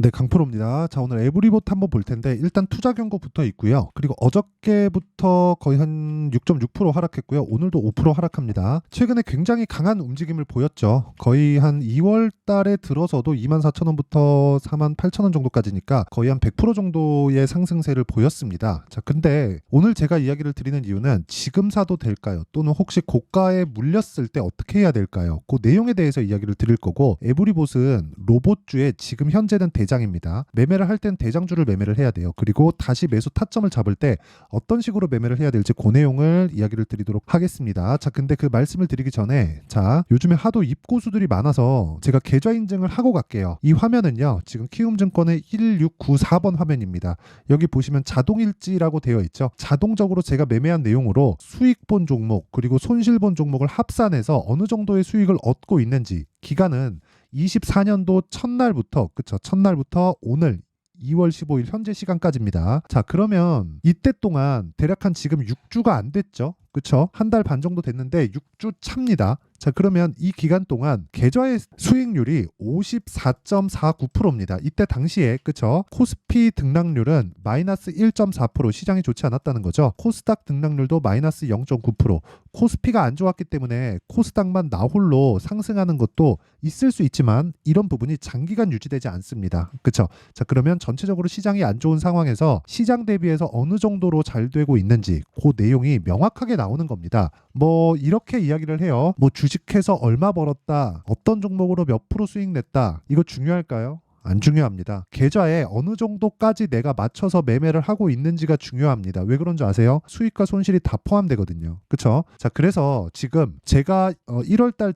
네, 강프로입니다. 자, 오늘 에브리봇 한번 볼 텐데 일단 투자 경고부터 있고요. 그리고 어저께부터 거의 한 6.6% 하락했고요. 오늘도 5% 하락합니다. 최근에 굉장히 강한 움직임을 보였죠. 거의 한 2월 달에 들어서도 24,000원부터 48,000원 정도까지니까 거의 한 100% 정도의 상승세를 보였습니다. 자, 근데 오늘 제가 이야기를 드리는 이유는 지금 사도 될까요? 또는 혹시 고가에 물렸을 때 어떻게 해야 될까요? 그 내용에 대해서 이야기를 드릴 거고, 에브리봇은 로봇주의 지금 현재는 대장입니다. 매매를 할 땐 대장주를 매매를 해야 돼요. 그리고 다시 매수 타점을 잡을 때 어떤 식으로 매매를 해야 될지 그 내용을 이야기를 드리도록 하겠습니다. 자, 근데 그 말씀을 드리기 전에, 자, 요즘에 하도 입고수들이 많아서 제가 계좌 인증을 하고 갈게요. 이 화면은요, 지금 키움증권의 1694번 화면입니다. 여기 보시면 자동일지라고 되어 있죠. 자동적으로 제가 매매한 내용으로 수익 본 종목 그리고 손실 본 종목을 합산해서 어느 정도의 수익을 얻고 있는지, 기간은 24년도 첫날부터, 그쵸, 첫날부터 오늘 2월 15일 현재 시간까지입니다. 자, 그러면 이때 동안 대략 한 지금 6주가 안 됐죠. 그쵸? 한 달 반 정도 됐는데 6주 차입니다. 자, 그러면 이 기간 동안 계좌의 수익률이 54.49%입니다. 이때 당시에, 그쵸? 코스피 등락률은 마이너스 1.4%, 시장이 좋지 않았다는 거죠. 코스닥 등락률도 마이너스 0.9%. 코스피가 안 좋았기 때문에 코스닥만 나홀로 상승하는 것도 있을 수 있지만 이런 부분이 장기간 유지되지 않습니다. 그쵸? 자, 그러면 전체적으로 시장이 안 좋은 상황에서 시장 대비해서 어느 정도로 잘 되고 있는지 그 내용이 명확하게 나오는 겁니다. 뭐 이렇게 이야기를 해요. 뭐 주식해서 얼마 벌었다, 어떤 종목으로 몇 프로 수익 냈다, 이거 중요할까요? 안 중요합니다. 계좌에 어느 정도까지 내가 맞춰서 매매를 하고 있는지가 중요합니다. 왜 그런 줄 아세요? 수익과 손실이 다 포함되거든요. 그쵸? 자, 그래서 지금 제가 1월 달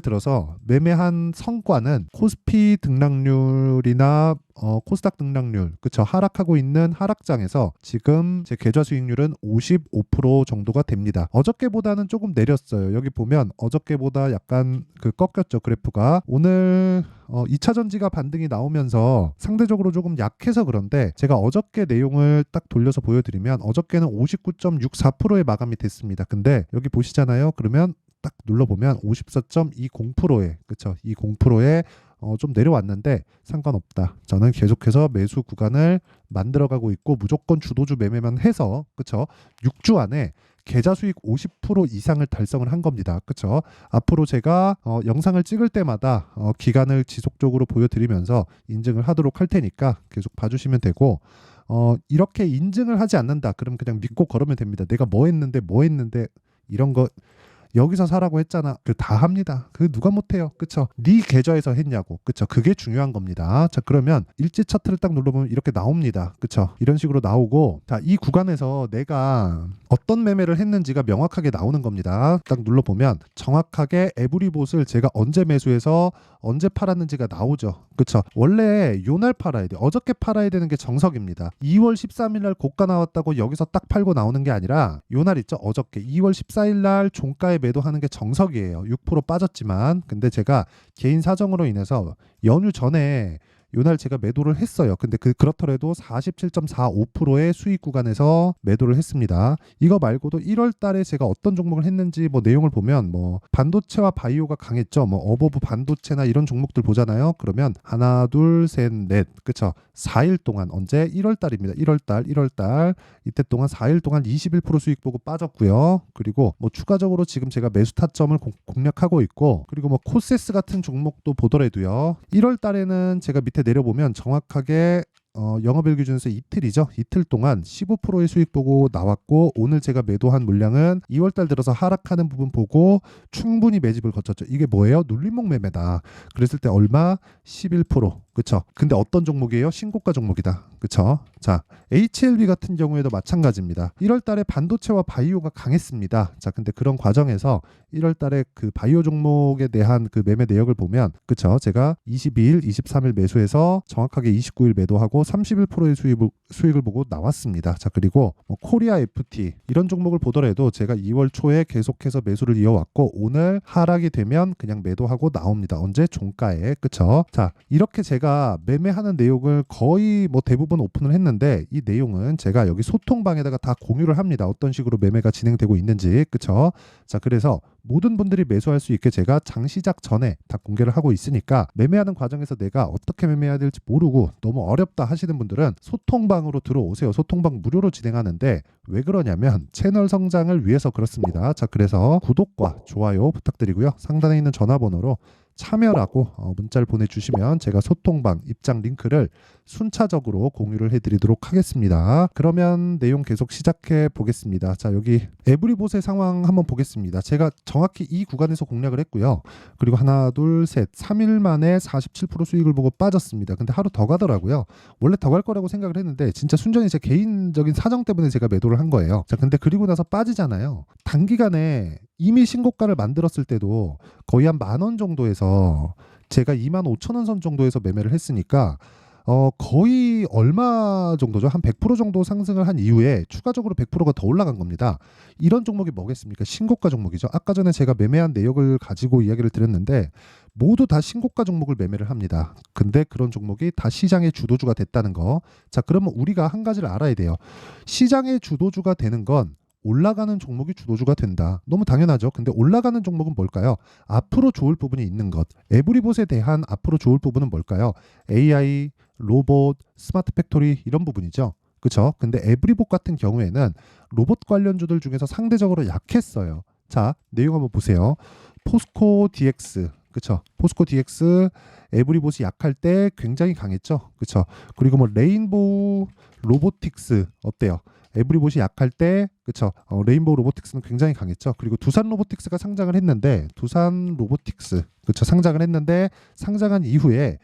들어서 매매한 성과는 코스피 등락률이나 코스닥 등락률, 그쵸, 하락하고 있는 하락장에서 지금 제 계좌 수익률은 55% 정도가 됩니다. 어저께보다는 조금 내렸어요. 여기 보면 어저께보다 약간 꺾였죠, 그래프가. 오늘 2차 전지가 반등이 나오면서 상대적으로 조금 약해서 그런데, 제가 어저께 내용을 딱 돌려서 보여드리면 어저께는 59.64%에 마감이 됐습니다. 근데 여기 보시잖아요. 그러면 딱 눌러보면 54.20%에, 그쵸, 20%에 좀 내려왔는데 상관없다. 저는 계속해서 매수 구간을 만들어가고 있고 무조건 주도주 매매만 해서, 그쵸, 6주 안에 계좌 수익 50% 이상을 달성을 한 겁니다. 그쵸? 앞으로 제가 영상을 찍을 때마다 기간을 지속적으로 보여드리면서 인증을 하도록 할 테니까 계속 봐주시면 되고, 이렇게 인증을 하지 않는다, 그럼 그냥 믿고 걸으면 됩니다. 내가 뭐 했는데 이런 거 여기서 사라고 했잖아, 다 합니다. 누가 못해요. 그쵸? 네 계좌에서 했냐고. 그쵸? 그게 중요한 겁니다. 자, 그러면 일지 차트를 딱 눌러보면 이렇게 나옵니다. 그쵸? 이런 식으로 나오고, 자, 이 구간에서 내가 어떤 매매를 했는지가 명확하게 나오는 겁니다. 딱 눌러보면 정확하게 에브리봇을 제가 언제 매수해서 언제 팔았는지가 나오죠. 그쵸? 원래 요날 팔아야 돼. 어저께 팔아야 되는 게 정석입니다. 2월 13일 날 고가 나왔다고 여기서 딱 팔고 나오는 게 아니라 요날 있죠? 어저께 2월 14일 날 종가에 매도하는 게 정석이에요. 6% 빠졌지만. 근데 제가 개인 사정으로 인해서 연휴 전에 요날 제가 매도를 했어요. 근데 그렇더라도 47.45%의 수익 구간에서 매도를 했습니다. 이거 말고도 1월 달에 제가 어떤 종목을 했는지 뭐 내용을 보면, 뭐 반도체와 바이오가 강했죠. 뭐 어버브 반도체나 이런 종목들 보잖아요. 그러면 하나, 둘, 셋, 넷, 그쵸? 4일 동안, 언제? 1월 달입니다. 1월 달 이때 동안 4일 동안 21% 수익 보고 빠졌고요. 그리고 뭐 추가적으로 지금 제가 매수 타점을 공략하고 있고, 그리고 뭐 코세스 같은 종목도 보더라도요. 1월 달에는 제가 밑에 내려보면 정확하게 영업일 기준에서 이틀이죠. 이틀 동안 15%의 수익 보고 나왔고, 오늘 제가 매도한 물량은 2월달 들어서 하락하는 부분 보고 충분히 매집을 거쳤죠. 이게 뭐예요? 눌림목 매매다. 그랬을 때 얼마? 11%. 그쵸? 근데 어떤 종목이에요? 신고가 종목이다. 그쵸? 자, HLB 같은 경우에도 마찬가지입니다. 1월 달에 반도체와 바이오가 강했습니다. 자, 근데 그런 과정에서 1월 달에 바이오 종목에 대한 매매 내역을 보면, 그쵸? 제가 22일, 23일 매수해서 정확하게 29일 매도하고 31%의 수익을 보고 나왔습니다. 자, 그리고 뭐 코리아 FT 이런 종목을 보더라도 제가 2월 초에 계속해서 매수를 이어왔고, 오늘 하락이 되면 그냥 매도하고 나옵니다. 언제? 종가에. 그쵸? 자, 이렇게 제가 매매하는 내용을 거의 뭐 대부분 오픈을 했는데, 하는데 이 내용은 제가 여기 소통방에다가 다 공유를 합니다. 어떤 식으로 매매가 진행되고 있는지. 그쵸? 자, 그래서 모든 분들이 매수할 수 있게 제가 장 시작 전에 다 공개를 하고 있으니까 매매하는 과정에서 내가 어떻게 매매해야 될지 모르고 너무 어렵다 하시는 분들은 소통방으로 들어오세요. 소통방 무료로 진행하는데 왜 그러냐면 채널 성장을 위해서 그렇습니다. 자, 그래서 구독과 좋아요 부탁드리고요. 상단에 있는 전화번호로 참여라고 문자를 보내주시면 제가 소통방 입장 링크를 순차적으로 공유를 해드리도록 하겠습니다. 그러면 내용 계속 시작해 보겠습니다. 자, 여기 에브리봇의 상황 한번 보겠습니다. 제가 정확히 이 구간에서 공략을 했고요. 그리고 하나, 둘, 셋, 3일 만에 47% 수익을 보고 빠졌습니다. 근데 하루 더 가더라고요. 원래 더 갈 거라고 생각을 했는데 진짜 순전히 제 개인적인 사정 때문에 제가 매도를 한 거예요. 자, 근데 그리고 나서 빠지잖아요. 단기간에 이미 신고가를 만들었을 때도 거의 한 10,000원 정도에서 제가 25,000원 선 정도에서 매매를 했으니까 거의 얼마 정도죠? 한 100% 정도 상승을 한 이후에 추가적으로 100%가 더 올라간 겁니다. 이런 종목이 뭐겠습니까? 신고가 종목이죠. 아까 전에 제가 매매한 내역을 가지고 이야기를 드렸는데 모두 다 신고가 종목을 매매를 합니다. 근데 그런 종목이 다 시장의 주도주가 됐다는 거. 자, 그러면 우리가 한 가지를 알아야 돼요. 시장의 주도주가 되는 건 올라가는 종목이 주도주가 된다. 너무 당연하죠. 근데 올라가는 종목은 뭘까요? 앞으로 좋을 부분이 있는 것. 에브리봇에 대한 앞으로 좋을 부분은 뭘까요? AI, 로봇, 스마트 팩토리 이런 부분이죠. 그렇죠? 근데 에브리봇 같은 경우에는 로봇 관련주들 중에서 상대적으로 약했어요. 자, 내용 한번 보세요. 포스코 DX, 그렇죠? 포스코 DX 에브리봇이 약할 때 굉장히 강했죠. 그렇죠? 그리고 뭐 레인보우 로보틱스 어때요? 에브리봇이 약할 때 그쵸 레인보우 로보틱스는 굉장히 강했죠. 그리고 두산 로보틱스가 상장을 했는데 두산 로보틱스 그쵸 상장을 했는데 상장한 이후에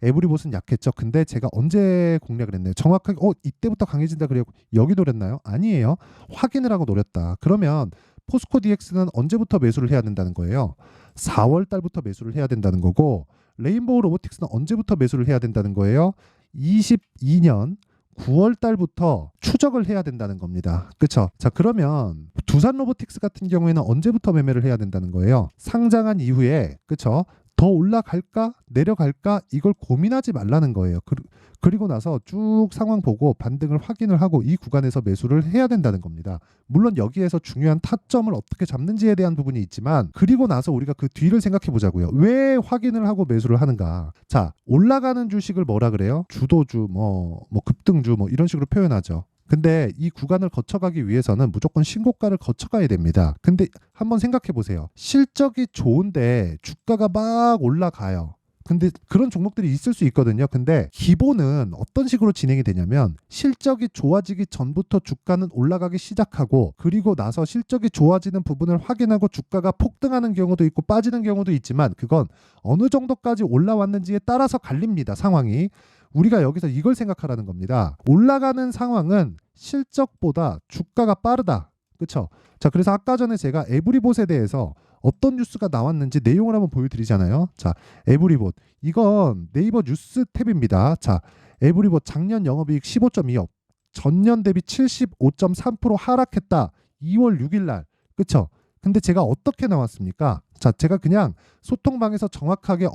에브리봇은 약했죠. 근데 제가 언제 공략을 했나요? 정확하게 이때부터 강해진다 그래요. 여기 노렸나요? 아니에요. 확인을 하고 노렸다. 그러면 포스코 DX는 언제부터 매수를 해야 된다는 거예요? 4월 달부터 매수를 해야 된다는 거고 레인보우 로보틱스는 언제부터 매수를 해야 된다는 거예요? 22년 9월 달부터 추적을 해야 된다는 겁니다. 그렇죠? 자, 그러면 두산 로보틱스 같은 경우에는 언제부터 매매를 해야 된다는 거예요? 상장한 이후에 그렇죠? 더 올라갈까 내려갈까 이걸 고민하지 말라는 거예요. 그리고 나서 쭉 상황 보고 반등을 확인을 하고 이 구간에서 매수를 해야 된다는 겁니다. 물론 여기에서 중요한 타점을 어떻게 잡는지에 대한 부분이 있지만 그리고 나서 우리가 그 뒤를 생각해 보자고요. 왜 확인을 하고 매수를 하는가? 자, 올라가는 주식을 뭐라 그래요? 주도주, 뭐 급등주 뭐 이런 식으로 표현하죠. 근데 이 구간을 거쳐가기 위해서는 무조건 신고가를 거쳐가야 됩니다. 근데 한번 생각해 보세요. 실적이 좋은데 주가가 막 올라가요. 근데 그런 종목들이 있을 수 있거든요. 근데 기본은 어떤 식으로 진행이 되냐면 실적이 좋아지기 전부터 주가는 올라가기 시작하고 그리고 나서 실적이 좋아지는 부분을 확인하고 주가가 폭등하는 경우도 있고 빠지는 경우도 있지만 그건 어느 정도까지 올라왔는지에 따라서 갈립니다. 상황이. 우리가 여기서 이걸 생각하라는 겁니다. 올라가는 상황은 실적보다 주가가 빠르다. 그렇죠? 자, 그래서 아까 전에 제가 에브리봇에 대해서 어떤 뉴스가 나왔는지 내용을 한번 보여드리잖아요. 자, 에브리봇. 이건 네이버 뉴스 탭입니다. 자, 에브리봇 작년 영업이익 15.2억. 전년 대비 75.3% 하락했다. 2월 6일 날. 그렇죠? 근데 제가 어떻게 나왔습니까? 자, 제가 그냥 소통방에서 정확하게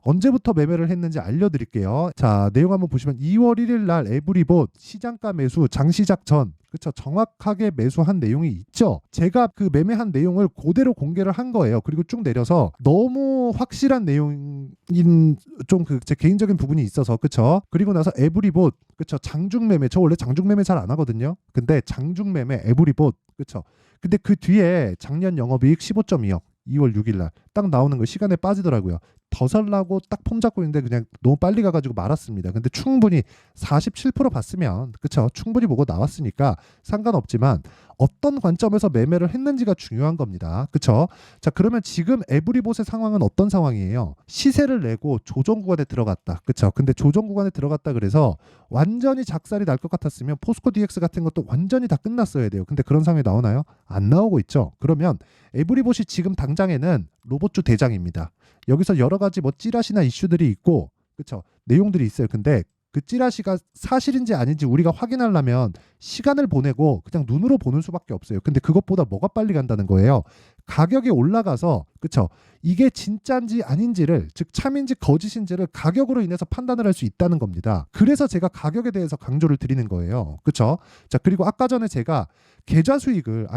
언제부터 매매를 했는지 알려드릴게요. 자, 내용 한번 보시면 2월 1일 날 에브리봇 시장가 매수 장시작 전 그쵸 정확하게 매수한 내용이 있죠. 제가 그 매매한 내용을 그대로 공개를 한 거예요. 그리고 쭉 내려서 너무 확실한 내용인 좀 그 제 개인적인 부분이 있어서 그쵸. 그리고 나서 에브리봇 그쵸 장중 매매 저 원래 장중 매매 잘 안 하거든요. 근데 장중 매매 에브리봇 그쵸. 근데 그 뒤에 작년 영업이익 15.2억 2월 6일 날 딱 나오는 거 시간에 빠지더라고요. 더 살라고 딱 폼 잡고 있는데 그냥 너무 빨리 가가지고 말았습니다. 근데 충분히 47% 봤으면 그쵸 충분히 보고 나왔으니까 상관없지만 어떤 관점에서 매매를 했는지가 중요한 겁니다. 그쵸? 자, 그러면 지금 에브리봇의 상황은 어떤 상황이에요? 시세를 내고 조정 구간에 들어갔다. 그쵸? 근데 조정 구간에 들어갔다 그래서 완전히 작살이 날 것 같았으면 포스코 DX 같은 것도 완전히 다 끝났어야 돼요. 근데 그런 상황이 나오나요? 안 나오고 있죠. 그러면 에브리봇이 지금 당장에는 로봇주 대장입니다. 여기서 여러 가지 뭐 찌라시나 이슈들이 있고 그쵸 내용들이 있어요. 근데 그 찌라시가 사실인지 아닌지 우리가 확인하려면 시간을 보내고 그냥 눈으로 보는 수밖에 없어요. 근데 그것보다 뭐가 빨리 간다는 거예요? 가격이 올라가서 그쵸? 이게 진짜인지 아닌지를 즉 참인지 거짓인지를 가격으로 인해서 판단을 할 수 있다는 겁니다. 그래서 제가 가격에 대해서 강조를 드리는 거예요. 그쵸? 자, 그리고 아까 전에 제가 계좌 수익을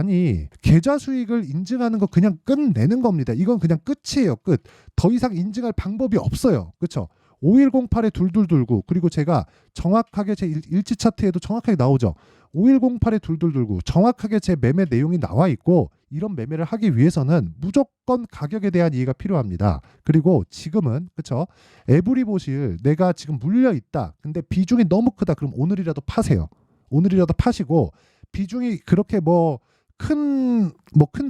인증하는 거 그냥 끝내는 겁니다. 이건 그냥 끝이에요. 끝. 더 이상 인증할 방법이 없어요. 그쵸? 5108에 둘둘둘구 그리고 제가 정확하게 제 일지 차트에도 정확하게 나오죠. 5108에 둘둘둘구 정확하게 제 매매 내용이 나와 있고 이런 매매를 하기 위해서는 무조건 가격에 대한 이해가 필요합니다. 그리고 지금은 그쵸? 에브리봇을 내가 지금 물려 있다. 근데 비중이 너무 크다. 그럼 오늘이라도 파세요. 오늘이라도 파시고 비중이 그렇게 큰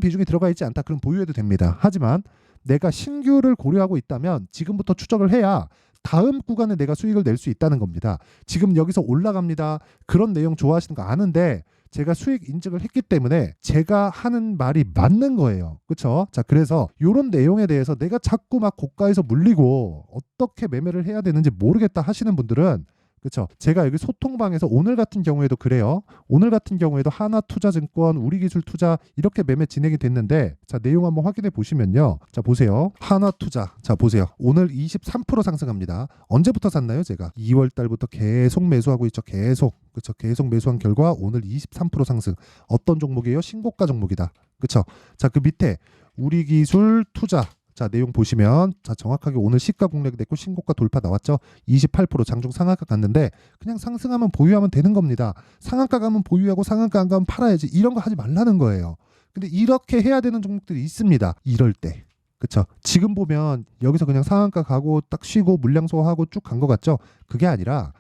비중이 들어가 있지 않다. 그럼 보유해도 됩니다. 하지만 내가 신규를 고려하고 있다면 지금부터 추적을 해야 다음 구간에 내가 수익을 낼 수 있다는 겁니다. 지금 여기서 올라갑니다. 그런 내용 좋아하시는 거 아는데 제가 수익 인증을 했기 때문에 제가 하는 말이 맞는 거예요. 그렇죠? 자, 그래서 이런 내용에 대해서 내가 자꾸 막 고가에서 물리고 어떻게 매매를 해야 되는지 모르겠다 하시는 분들은 그렇죠. 제가 여기 소통방에서 오늘 같은 경우에도 그래요. 오늘 같은 경우에도 하나투자증권, 우리기술투자 이렇게 매매 진행이 됐는데 자, 내용 한번 확인해 보시면요. 자, 보세요. 하나투자. 자, 보세요. 오늘 23% 상승합니다. 언제부터 샀나요, 제가? 2월 달부터 계속 매수하고 있죠. 계속. 그렇죠. 계속 매수한 결과 오늘 23% 상승. 어떤 종목이에요? 신고가 종목이다. 그렇죠. 자, 그 밑에 우리기술투자. 자, 내용 보시면 자, 정확하게 오늘 시가 공략이 됐고 신고가 돌파 나왔죠. 28% 장중 상한가 갔는데 그냥 상승하면 보유하면 되는 겁니다. 상한가 가면 보유하고 상한가 안 가면 팔아야지. 이런 거 하지 말라는 거예요. 근데 이렇게 해야 되는 종목들이 있습니다. 이럴 때. 그쵸? 지금 보면 여기서 그냥 상한가 가고 딱 쉬고 물량 소화하고 쭉 간 것 같죠? 그게 아니라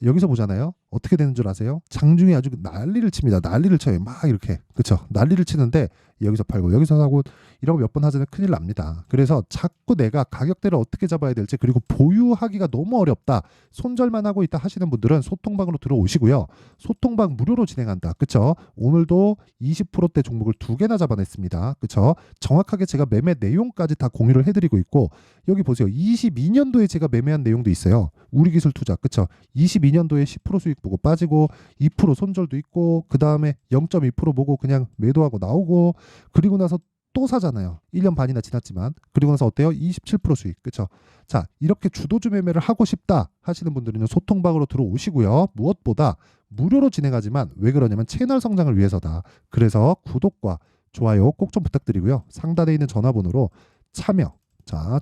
여기서 보잖아요. 어떻게 되는 줄 아세요? 장중에 아주 난리를 칩니다. 난리를 쳐요. 막 이렇게. 그쵸? 난리를 치는데 여기서 팔고 여기서 사고 이런 거 몇 번 하자면 큰일 납니다. 그래서 자꾸 내가 가격대를 어떻게 잡아야 될지 그리고 보유하기가 너무 어렵다. 손절만 하고 있다 하시는 분들은 소통방으로 들어오시고요. 소통방 무료로 진행한다. 그쵸? 오늘도 20%대 종목을 2개나 잡아냈습니다. 그쵸? 정확하게 제가 매매 내용까지 다 공유를 해드리고 있고 여기 보세요. 22년도에 제가 매매한 내용도 있어요. 우리기술투자. 그쵸? 22년도에 10% 수익 보고 빠지고 2% 손절도 있고 그 다음에 0.2% 보고 그냥 매도하고 나오고 그리고 나서 또 사잖아요. 1년 반이나 지났지만 그리고 나서 어때요? 27% 수익. 그렇죠? 자, 이렇게 주도주 매매를 하고 싶다 하시는 분들은 소통방으로 들어오시고요. 무엇보다 무료로 진행하지만 왜 그러냐면 채널 성장을 위해서다. 그래서 구독과 좋아요 꼭 좀 부탁드리고요. 상단에 있는 전화번호로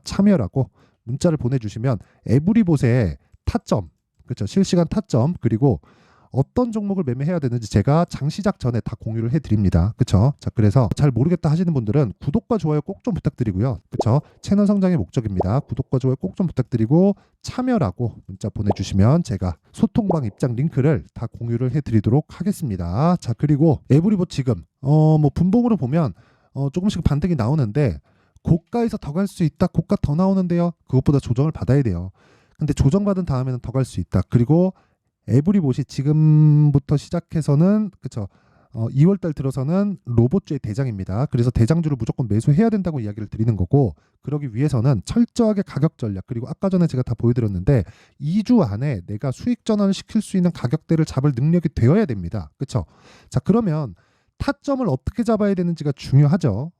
참여라고 문자를 보내주시면 에브리봇의 타점, 그렇죠? 실시간 타점 그리고 어떤 종목을 매매해야 되는지 제가 장 시작 전에 다 공유를 해드립니다. 그렇죠? 자, 그래서 잘 모르겠다 하시는 분들은 구독과 좋아요 꼭 좀 부탁드리고요. 그렇죠? 채널 성장의 목적입니다. 구독과 좋아요 꼭 좀 부탁드리고 참여라고 문자 보내주시면 제가 소통방 입장 링크를 다 공유를 해드리도록 하겠습니다. 자, 그리고 에브리봇 지금 분봉으로 보면 조금씩 반등이 나오는데 고가에서 더 갈 수 있다. 고가 더 나오는데요. 그것보다 조정을 받아야 돼요. 근데 조정받은 다음에는 더 갈 수 있다. 그리고 에브리봇이 지금부터 시작해서는 그쵸 2월달 들어서는 로봇주의 대장입니다. 그래서 대장주를 무조건 매수해야 된다고 이야기를 드리는 거고 그러기 위해서는 철저하게 가격 전략 그리고 아까 전에 제가 다 보여드렸는데 2주 안에 내가 수익 전환을 시킬 수 있는 가격대를 잡을 능력이 되어야 됩니다. 그쵸? 자, 그러면 타점을 어떻게 잡아야 되는지가 중요하죠.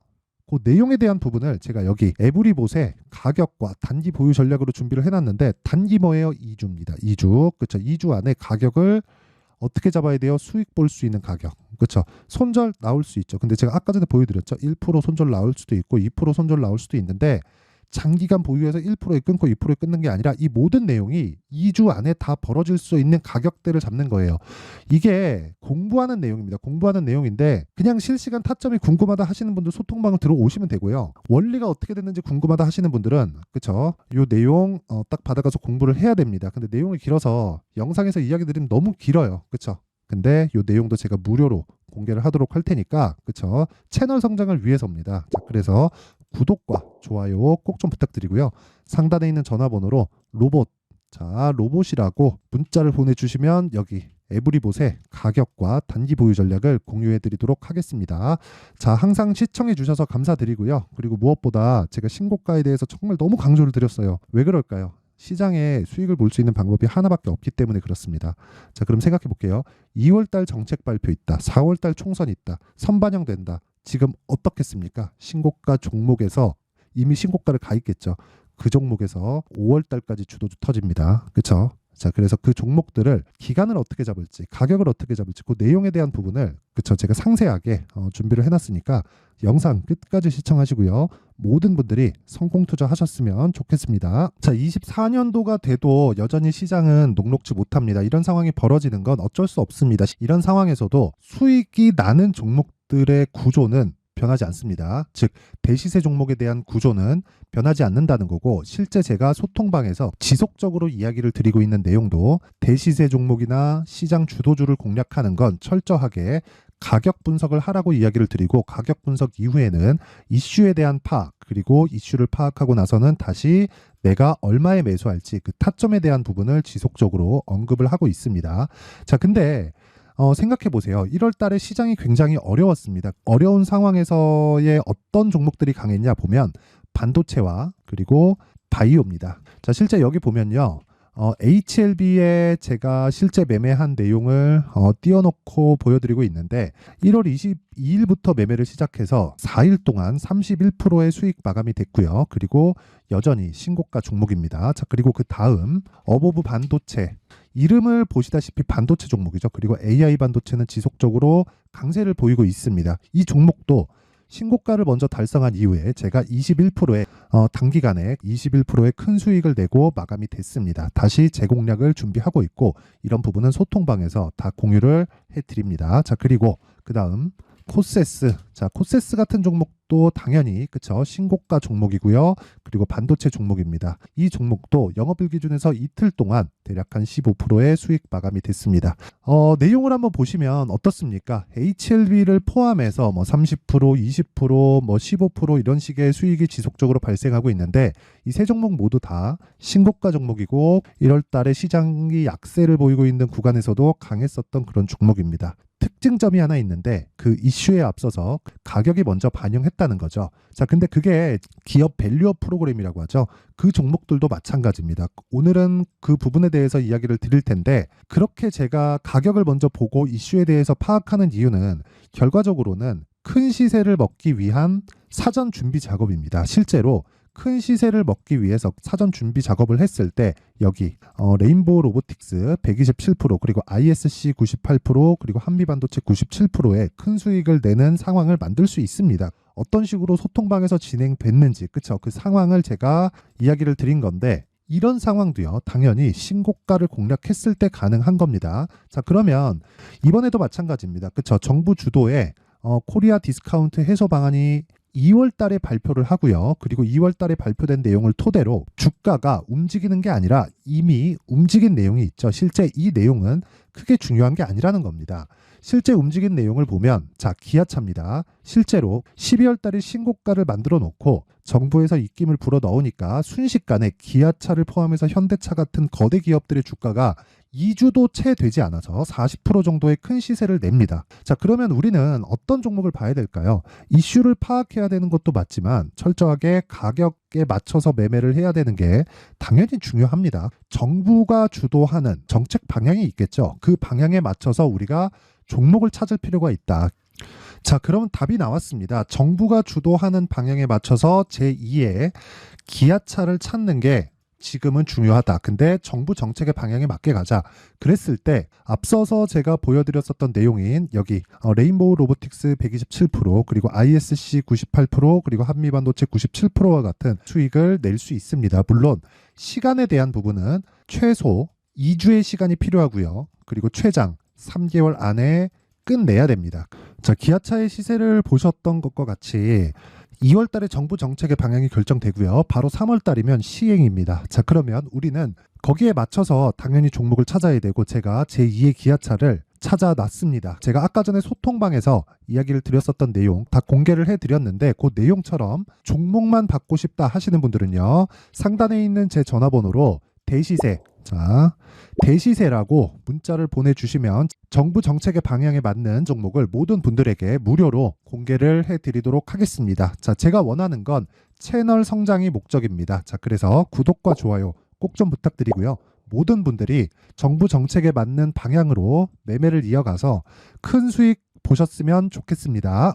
그 내용에 대한 부분을 제가 여기 에브리봇의 가격과 단기 보유 전략으로 준비를 해놨는데 단기 뭐예요? 2주입니다. 2주. 그렇죠? 2주 안에 가격을 어떻게 잡아야 돼요? 수익 볼 수 있는 가격. 그렇죠? 손절 나올 수 있죠. 근데 제가 아까 전에 보여드렸죠. 1% 손절 나올 수도 있고 2% 손절 나올 수도 있는데 장기간 보유해서 1%에 끊고 2%에 끊는 게 아니라 이 모든 내용이 2주 안에 다 벌어질 수 있는 가격대를 잡는 거예요. 이게 공부하는 내용입니다. 공부하는 내용인데 그냥 실시간 타점이 궁금하다 하시는 분들 소통방을 들어오시면 되고요. 원리가 어떻게 됐는지 궁금하다 하시는 분들은 그쵸? 이 내용 딱 받아가서 공부를 해야 됩니다. 근데 내용이 길어서 영상에서 이야기 드리면 너무 길어요. 그쵸? 근데 이 내용도 제가 무료로 공개를 하도록 할 테니까 그쵸? 채널 성장을 위해서입니다. 자, 그래서 구독과 좋아요 꼭 좀 부탁드리고요. 상단에 있는 전화번호로 로봇이라고 문자를 보내주시면 여기 에브리봇의 가격과 단기 보유 전략을 공유해 드리도록 하겠습니다. 자, 항상 시청해 주셔서 감사드리고요. 그리고 무엇보다 제가 신고가에 대해서 정말 너무 강조를 드렸어요. 왜 그럴까요? 시장에 수익을 볼 수 있는 방법이 하나밖에 없기 때문에 그렇습니다. 자, 그럼 생각해 볼게요. 2월달 정책 발표 있다. 4월달 총선 있다. 선반영 된다. 지금 어떻겠습니까? 신고가 종목에서 이미 신고가를 가 있겠죠. 그 종목에서 5월 달까지 주도주 터집니다. 그렇죠? 자, 그래서 그 종목들을 기간을 어떻게 잡을지, 가격을 어떻게 잡을지, 그 내용에 대한 부분을 그쵸 제가 상세하게 준비를 해놨으니까 영상 끝까지 시청하시고요. 모든 분들이 성공 투자하셨으면 좋겠습니다. 자, 24년도가 돼도 여전히 시장은 녹록지 못합니다. 이런 상황이 벌어지는 건 어쩔 수 없습니다. 이런 상황에서도 수익이 나는 종목들의 구조는 변하지 않습니다. 즉 대시세 종목에 대한 구조는 변하지 않는다는 거고, 실제 제가 소통방에서 지속적으로 이야기를 드리고 있는 내용도 대시세 종목이나 시장 주도주를 공략하는 건 철저하게 가격 분석을 하라고 이야기를 드리고, 가격 분석 이후에는 이슈에 대한 파악, 그리고 이슈를 파악하고 나서는 다시 내가 얼마에 매수할지 그 타점에 대한 부분을 지속적으로 언급을 하고 있습니다. 자, 근데 생각해 보세요. 1월 달에 시장이 굉장히 어려웠습니다. 어려운 상황에서의 어떤 종목들이 강했냐 보면 반도체와 그리고 바이오입니다. 자, 실제 여기 보면요. HLB에 제가 실제 매매한 내용을 띄워놓고 보여드리고 있는데, 1월 22일부터 매매를 시작해서 4일 동안 31%의 수익 마감이 됐고요. 그리고 여전히 신고가 종목입니다. 자, 그리고 그 다음 어보브 반도체, 이름을 보시다시피 반도체 종목이죠. 그리고 AI 반도체는 지속적으로 강세를 보이고 있습니다. 이 종목도 신고가를 먼저 달성한 이후에 제가 21%의 단기간에 21%의 큰 수익을 내고 마감이 됐습니다. 다시 재공략을 준비하고 있고, 이런 부분은 소통방에서 다 공유를 해드립니다. 자, 그리고 그 다음 코세스. 자, 코세스 같은 종목도 당연히 그쵸 신고가 종목이고요. 그리고 반도체 종목입니다. 이 종목도 영업일 기준에서 이틀 동안 대략 한 15%의 수익 마감이 됐습니다. 내용을 한번 보시면 어떻습니까? HLB를 포함해서 뭐 30%, 20%, 뭐 15% 이런 식의 수익이 지속적으로 발생하고 있는데, 이 세 종목 모두 다 신고가 종목이고 1월 달에 시장이 약세를 보이고 있는 구간에서도 강했었던 그런 종목입니다. 특징점이 하나 있는데, 그 이슈에 앞서서 가격이 먼저 반영했다는 거죠. 자, 근데 그게 기업 밸류업 프로그램이라고 하죠. 그 종목들도 마찬가지입니다. 오늘은 그 부분에 대해서 이야기를 드릴 텐데, 그렇게 제가 가격을 먼저 보고 이슈에 대해서 파악하는 이유는 결과적으로는 큰 시세를 먹기 위한 사전 준비 작업입니다. 실제로 큰 시세를 먹기 위해서 사전 준비 작업을 했을 때 여기 레인보우 로보틱스 127%, 그리고 ISC 98%, 그리고 한미반도체 97%의 큰 수익을 내는 상황을 만들 수 있습니다. 어떤 식으로 소통방에서 진행됐는지 그쵸, 그 상황을 제가 이야기를 드린 건데, 이런 상황도요 당연히 신고가를 공략했을 때 가능한 겁니다. 자, 그러면 이번에도 마찬가지입니다. 그쵸, 정부 주도의 코리아 디스카운트 해소 방안이 2월 달에 발표를 하고요. 그리고 2월 달에 발표된 내용을 토대로 주가가 움직이는 게 아니라 이미 움직인 내용이 있죠. 실제 이 내용은 크게 중요한 게 아니라는 겁니다. 실제 움직인 내용을 보면, 자, 기아차입니다. 실제로 12월 달에 신고가를 만들어 놓고 정부에서 입김을 불어 넣으니까 순식간에 기아차를 포함해서 현대차 같은 거대 기업들의 주가가 2주도 채 되지 않아서 40% 정도의 큰 시세를 냅니다. 자, 그러면 우리는 어떤 종목을 봐야 될까요? 이슈를 파악해야 되는 것도 맞지만 철저하게 가격에 맞춰서 매매를 해야 되는 게 당연히 중요합니다. 정부가 주도하는 정책 방향이 있겠죠. 그 방향에 맞춰서 우리가 종목을 찾을 필요가 있다. 자, 그럼 답이 나왔습니다. 정부가 주도하는 방향에 맞춰서 제2의 기아차를 찾는 게 지금은 중요하다. 근데 정부 정책의 방향에 맞게 가자. 그랬을 때 앞서서 제가 보여드렸었던 내용인 여기 레인보우 로보틱스 127%, 그리고 ISC 98%, 그리고 한미반도체 97%와 같은 수익을 낼 수 있습니다. 물론 시간에 대한 부분은 최소 2주의 시간이 필요하고요. 그리고 최장 3개월 안에 끝내야 됩니다. 자, 기아차의 시세를 보셨던 것과 같이 2월 달에 정부 정책의 방향이 결정되고요. 바로 3월 달이면 시행입니다. 자, 그러면 우리는 거기에 맞춰서 당연히 종목을 찾아야 되고, 제가 제2의 기아차를 찾아놨습니다. 제가 아까 전에 소통방에서 이야기를 드렸었던 내용 다 공개를 해드렸는데, 그 내용처럼 종목만 받고 싶다 하시는 분들은요, 상단에 있는 제 전화번호로 대시세, 자, 대시세라고 문자를 보내주시면 정부 정책의 방향에 맞는 종목을 모든 분들에게 무료로 공개를 해드리도록 하겠습니다. 자, 제가 원하는 건 채널 성장이 목적입니다. 자, 그래서 구독과 좋아요 꼭 좀 부탁드리고요. 모든 분들이 정부 정책에 맞는 방향으로 매매를 이어가서 큰 수익 보셨으면 좋겠습니다.